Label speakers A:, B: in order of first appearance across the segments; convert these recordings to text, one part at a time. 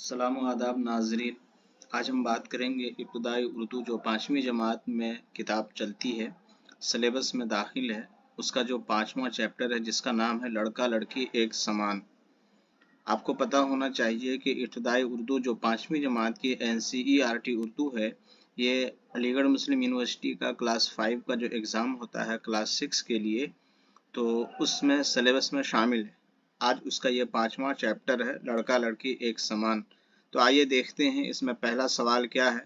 A: सलाम व आदाब नाजरीन। आज हम बात करेंगे इब्तदाई उर्दू जो 5वीं जमात में किताब चलती है, सिलेबस में दाखिल है, उसका जो 5वां चैप्टर है जिसका नाम है लड़का लड़की एक समान। आपको पता होना चाहिए कि इब्तदाई उर्दू जो 5वीं जमात की NCERT उर्दू है, ये अलीगढ़ मुस्लिम यूनिवर्सिटी का क्लास 5 का जो एग्ज़ाम होता है क्लास 6 के लिए, तो उसमें सिलेबस में शामिल है। आज उसका ये 5वां चैप्टर है लड़का लड़की एक समान। तो आइए देखते हैं इसमें पहला सवाल क्या है।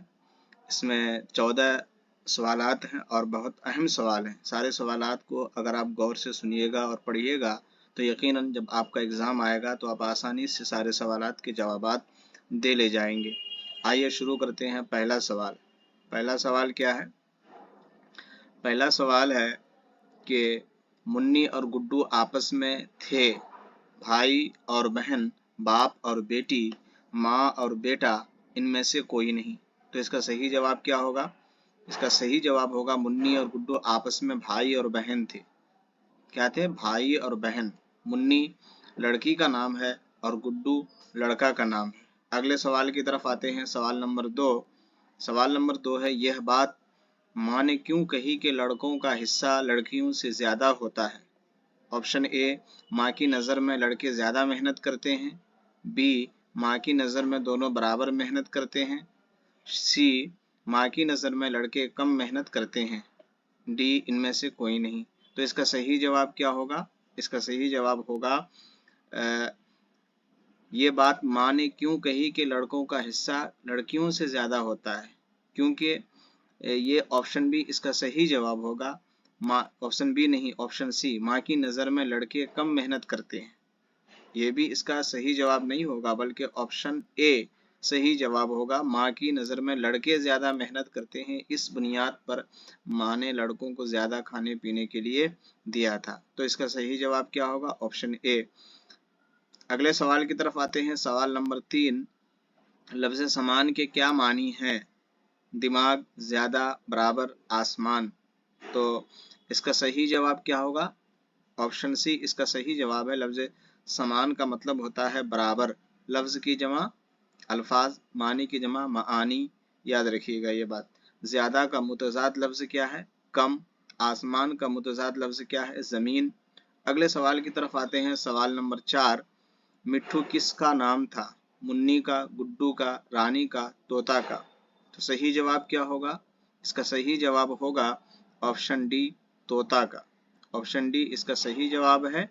A: इसमें 14 सवालात हैं और बहुत अहम सवाल हैं। सारे सवालात को अगर आप गौर से सुनिएगा और पढ़िएगा तो यकीनन जब आपका एग्ज़ाम आएगा तो आप आसानी से सारे सवालात के जवाबात दे ले जाएंगे। आइए शुरू करते हैं पहला सवाल। पहला सवाल क्या है? पहला सवाल है कि मुन्नी और गुड्डू आपस में थे, भाई और बहन, बाप और बेटी, माँ और बेटा, इनमें से कोई नहीं। तो इसका सही जवाब क्या होगा? इसका सही जवाब होगा मुन्नी और गुड्डू आपस में भाई और बहन थे। क्या थे? भाई और बहन। मुन्नी लड़की का नाम है और गुड्डू लड़का का नाम है। अगले सवाल की तरफ आते हैं। सवाल नंबर 2। सवाल नंबर 2 है, यह बात माँ ने क्यों कही कि लड़कों का हिस्सा लड़कियों से ज़्यादा होता है? ऑप्शन ए, माँ की नज़र में लड़के ज़्यादा मेहनत करते हैं। बी, माँ की नज़र में दोनों बराबर मेहनत करते हैं। सी, माँ की नज़र में लड़के कम मेहनत करते हैं। डी, इनमें से कोई नहीं। तो इसका सही जवाब क्या होगा? इसका सही जवाब होगा ये बात माँ ने क्यों कही कि लड़कों का हिस्सा लड़कियों से ज़्यादा होता है, क्योंकि ये ऑप्शन बी इसका सही जवाब होगा। ऑप्शन बी नहीं, ऑप्शन सी, माँ की नज़र में लड़के कम मेहनत करते हैं। ये भी इसका सही जवाब नहीं होगा, बल्कि ऑप्शन ए सही जवाब होगा। माँ की नज़र में लड़के ज़्यादा मेहनत करते हैं, इस बुनियाद पर माँ ने लड़कों को ज़्यादा खाने पीने के लिए दिया था। तो इसका सही जवाब क्या होगा? Option A. अगले सवाल की तरफ आते हैं। सवाल नंबर 3, लफ्ज़ समान के क्या मानी हैं? दिमाग, ज़्यादा, बराबर, आसमान। तो इसका सही जवाब क्या होगा? ऑप्शन सी इसका सही जवाब है। लफ्ज़ समान का मतलब होता है बराबर। लफ्ज़ की जमा अल्फाज, मानी की जमा मानी। याद रखिएगा ये बात। ज़्यादा का मुतज़ाद लफ्ज़ क्या है? कम। आसमान का मुतज़ाद लफ्ज़ क्या है? ज़मीन। अगले सवाल की तरफ आते हैं। सवाल नंबर 4, मिट्ठू किसका नाम था? मुन्नी का, गुड्डू का, रानी का, तोता का। तो सही जवाब क्या होगा? इसका सही जवाब होगा ऑप्शन डी, तोता का। ऑप्शन डी इसका सही जवाब है।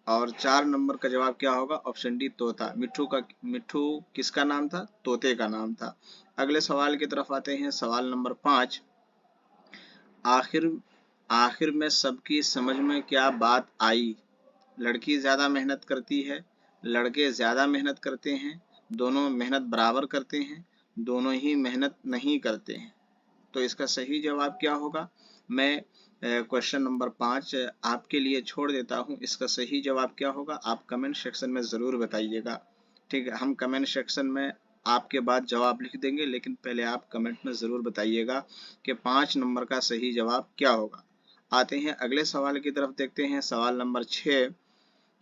A: और 4 नंबर का जवाब क्या होगा? ऑप्शन डी, तोता। मिट्ठू किसका नाम था? तोते का नाम था। अगले सवाल की तरफ आते हैं। सवाल नंबर 5, आखिर में सबकी समझ में क्या बात आई? लड़की ज़्यादा मेहनत करती है, लड़के ज़्यादा मेहनत करते हैं, दोनों मेहनत बराबर करते हैं, दोनों ही मेहनत नहीं करते हैं। तो इसका सही जवाब क्या होगा? मैं क्वेश्चन नंबर 5 आपके लिए छोड़ देता हूँ। इसका सही जवाब क्या होगा? आप कमेंट सेक्शन में ज़रूर बताइएगा। ठीक है, हम कमेंट सेक्शन में आपके बाद जवाब लिख देंगे, लेकिन पहले आप कमेंट में ज़रूर बताइएगा कि 5 नंबर का सही जवाब क्या होगा। आते हैं अगले सवाल की तरफ, देखते हैं। सवाल नंबर 6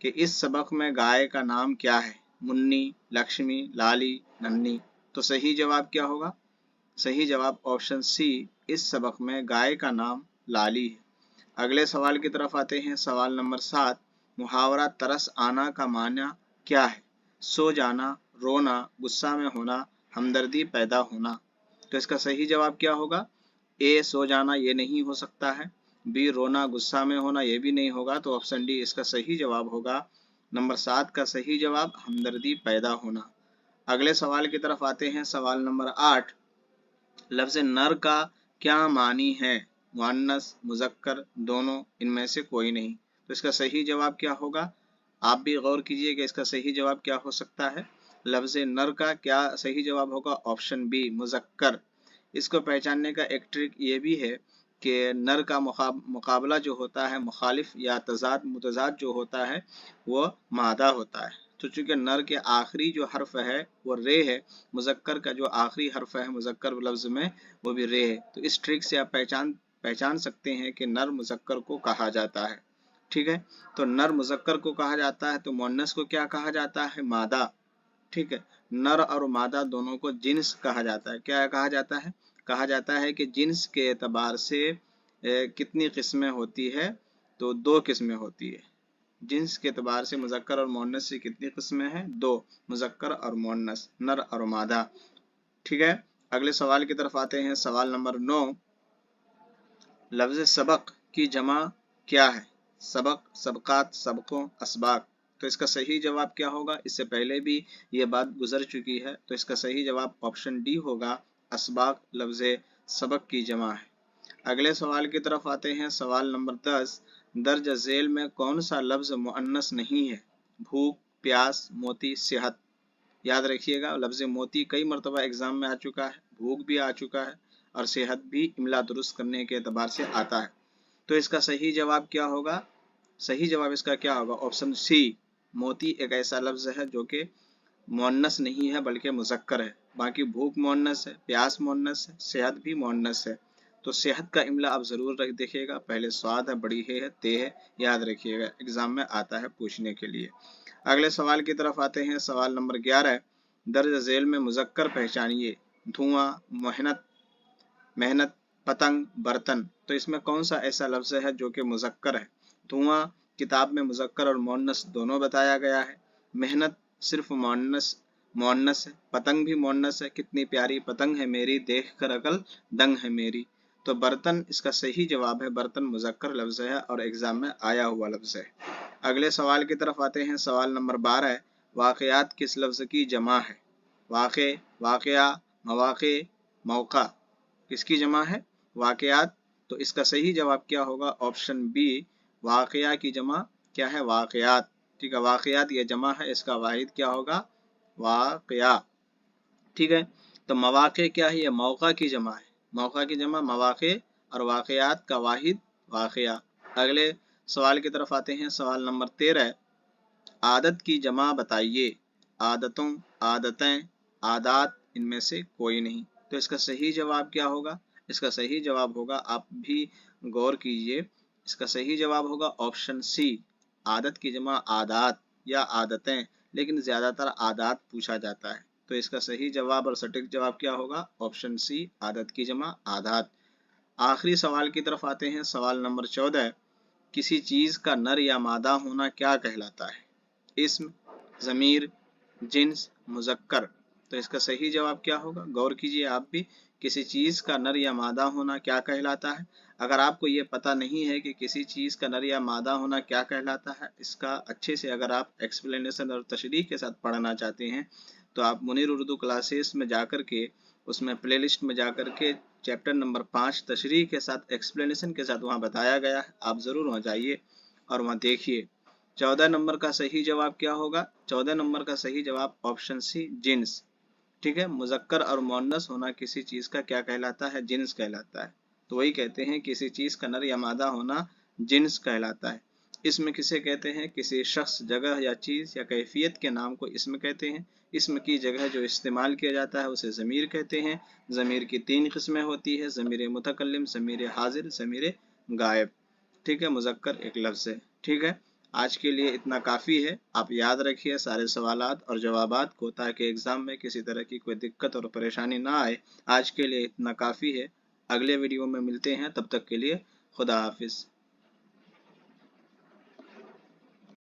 A: कि इस सबक में गाय का नाम क्या है? मुन्नी, लक्ष्मी, लाली, नन्नी। तो सही जवाब क्या होगा? सही जवाब ऑप्शन सी, इस सबक में गाय का नाम लाली है। अगले सवाल की तरफ आते हैं। सवाल नंबर 7, मुहावरा तरस आना का माना क्या है? सो जाना, रोना, गुस्सा में होना, हमदर्दी पैदा होना। तो इसका सही जवाब क्या होगा? ए सो जाना ये नहीं हो सकता है। बी रोना, गुस्सा में होना ये भी नहीं होगा। तो ऑप्शन डी इसका सही जवाब होगा। नंबर 7 का सही जवाब हमदर्दी पैदा होना। अगले सवाल की तरफ आते हैं। सवाल नंबर 8, लफ्ज़ नर का क्या मानी है? मुअन्नस, मुज़क्कर, दोनों, इनमें से कोई नहीं। तो इसका सही जवाब क्या होगा? आप भी गौर कीजिए कि इसका सही जवाब क्या हो सकता है। लफ्ज़ नर का क्या सही जवाब होगा? ऑप्शन बी, मुज़क्कर। इसको पहचानने का एक ट्रिक ये भी है कि नर का मुकाबला जो होता है, मुखालिफ या मुतज़ाद जो होता है, वो मादा होता है। तो चूँकि नर के आखिरी जो हर्फ है वो रे है, मुज़क्कर का जो आखिरी हर्फ है मुज़क्कर लफ्ज़ में वो भी रे है। तो इस ट्रिक से आप पहचान सकते हैं कि नर मुज़क्कर को कहा जाता है। ठीक है, तो नर मुज़क्कर को कहा जाता है, तो मुअन्नस को क्या कहा जाता है? मादा। ठीक है। नर और मादा दोनों को जिन्स कहा जाता है। क्या कहा जाता है? कहा जाता है कि जिन्स के एतबार से कितनी किस्में होती है? तो 2 किस्में होती है। जिन्स के एतबार से मुज़क्कर और मुअन्नस से कितनी किस्में हैं? 2, मुज़क्कर और मुअन्नस, नर और मादा। ठीक है। अगले सवाल की तरफ आते हैं। सवाल नंबर 9, लफ्ज़ सबक की जमा क्या है? सबक, सबकात, सबकों, असबाक। तो इसका सही जवाब क्या होगा? इससे पहले भी ये बात गुजर चुकी है, तो इसका सही जवाब ऑप्शन डी होगा, असबाक लफ्ज़ सबक की जमा है। अगले सवाल की तरफ आते हैं। सवाल नंबर 10, दर्ज झेल में कौन सा लफ्ज़ मुअन्नस नहीं है? भूख, प्यास, मोती, सेहत। याद रखिएगा, लफ्ज़ मोती कई मरतबा एग्जाम में आ चुका है, भूख भी आ चुका है और सेहत भी इमला दुरुस्त करने के एतबार से आता है। तो इसका सही जवाब क्या होगा? सही जवाब इसका क्या होगा? ऑप्शन सी, मोती एक ऐसा लफ्ज़ है जो कि मुअन्नस नहीं है बल्कि मुज़क्कर है। बाकी भूख मुअन्नस है, प्यास मुअन्नस है, सेहत भी मुअन्नस है। तो सेहत का इमला आप ज़रूर देखिएगा, पहले स्वाद है, बड़ी है, ते है, याद रखिएगा, एग्जाम में आता है पूछने के लिए। अगले सवाल की तरफ आते हैं। सवाल नंबर 11, दर्ज झेल में मुज़क्कर पहचानिए। धुआं, मेहनत, मेहनत, पतंग, बर्तन। तो इसमें कौन सा ऐसा लफ्ज़ है जो कि मुज़क्कर है? धुआं किताब में मुज़क्कर और मुअन्नस दोनों बताया गया है। मेहनत सिर्फ मुअन्नस है। पतंग भी मुअन्नस है, कितनी प्यारी पतंग है मेरी, देख कर अकल दंग है मेरी। तो बर्तन इसका सही जवाब है, बर्तन मुज़क्कर लफ्ज़ है और एग्जाम में आया हुआ लफ्ज़ है। अगले सवाल की तरफ आते हैं। सवाल नंबर 12, वाक़यात किस लफ्ज़ की जमा है? वाक़े, वाक़या, मवाक़े, मौका। किसकी जमा है? वाक़यात। तो इसका सही जवाब क्या होगा? ऑप्शन बी, वाक़या की जमा क्या है? वाक़यात। ठीक है, वाक़यात ये जमा है, इसका वाहिद क्या होगा? वाक़या। ठीक है। तो मवाक़े क्या है? ये मौका की जमा है, मौका की जमा मवाक़े और वाक़यात का वाहिद वाक़या। अगले सवाल की तरफ आते हैं। सवाल नंबर 13, आदत की जमा बताइए। आदतों, आदतें, आदात, इनमें से कोई नहीं। तो इसका सही जवाब क्या होगा? इसका सही जवाब होगा, आप भी गौर कीजिए, इसका सही जवाब होगा ऑप्शन सी, आदत की जमा आदात या आदतें, लेकिन ज़्यादातर आदात पूछा जाता है। तो इसका सही जवाब और सटीक जवाब क्या होगा? ऑप्शन सी, आदत की जमा आदात। आखिरी सवाल की तरफ आते हैं। सवाल नंबर 14, किसी चीज़ का नर या मादा होना क्या कहलाता है? इस्म, ज़मीर, जिन्स, मुज़क्कर। तो इसका सही जवाब क्या होगा? गौर कीजिए आप भी, किसी चीज़ का नर या मादा होना क्या कहलाता है? अगर आपको ये पता नहीं है कि किसी चीज़ का नर या मादा होना क्या कहलाता है, इसका अच्छे से अगर आप एक्सप्लेनेशन और तशरीह के साथ पढ़ना चाहते हैं, तो आप मुनीर उर्दू क्लासेस में जाकर के, उसमें प्लेलिस्ट में जाकर के चैप्टर नंबर 5 तशरीह के साथ, एक्सप्लेनेशन के साथ वहाँ बताया गया है, आप ज़रूर वहाँ जाइए और वहाँ देखिए। 14 नंबर का सही जवाब क्या होगा? 14 नंबर का सही जवाब ऑप्शन सी, जिन्स। ठीक है, मुज़क्कर और मुअन्नस होना किसी चीज़ का क्या कहलाता है? जिन्स कहलाता है। तो वही कहते हैं, किसी चीज़ का नर या मादा होना जिन्स कहलाता है। इसम किसे कहते हैं? किसी शख्स, जगह या चीज़ या कैफियत के नाम को इसम कहते हैं। इसम की जगह जो इस्तेमाल किया जाता है उसे ज़मीर कहते हैं। ज़मीर की 3 किस्में होती है, ज़मीर मुतकल्लिम, ज़मीर हाजिर, ज़मीर गायब। ठीक है, मुज़क्कर एक लफ्ज़ है। ठीक है, आज के लिए इतना काफ़ी है। आप याद रखिए सारे सवालात और जवाबात को, ताकि एग्ज़ाम में किसी तरह की कोई दिक्कत और परेशानी ना आए। आज के लिए इतना काफ़ी है। अगले वीडियो में मिलते हैं, तब तक के लिए खुदा हाफिज़।